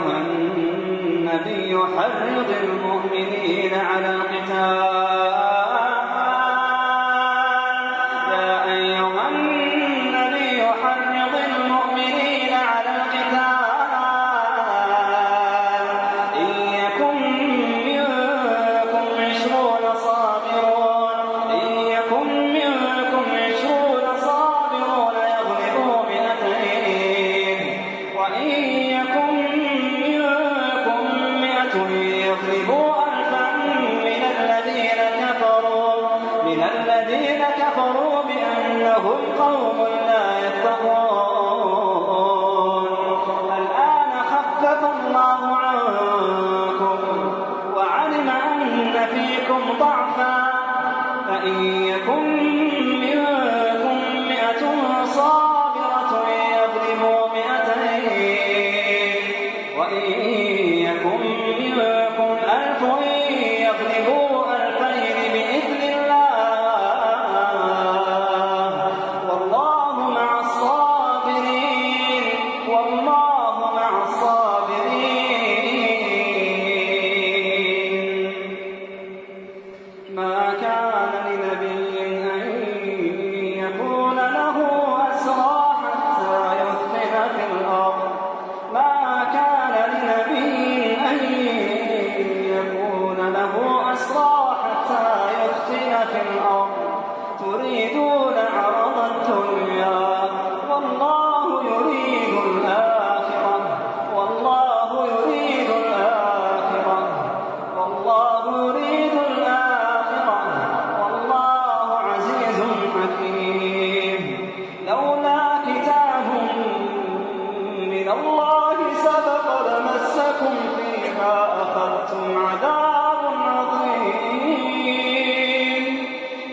أيها النبي حرض المؤمنين على القتال الذين كفروا بأنهم قوم لا يفقهون. الآن خفف الله عنكم وعلم أن فيكم ضعفا فإن يكن منكم 100 صابرة يغلبوا 200 وإن يكن منكم 1000 يغلبوا 2000 بإذن الله ما كان لنبي أن يكون له أسرى حتى يثخن في الأرض ما كان لنبي أن يكون له أسرى حتى يثخن في الأرض تريدون عرض الدنيا والله يريد الآخرة والله يريد الآخرة والله يريد لولا كتاب من الله سبق لمسكم فيما أخذتم عذاب عظيم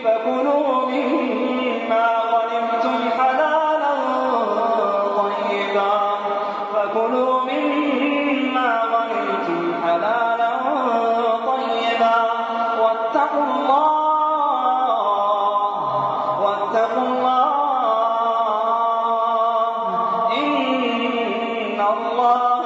فكلوا مما غنمتم حلالا طيبا واتقوا الله إن الله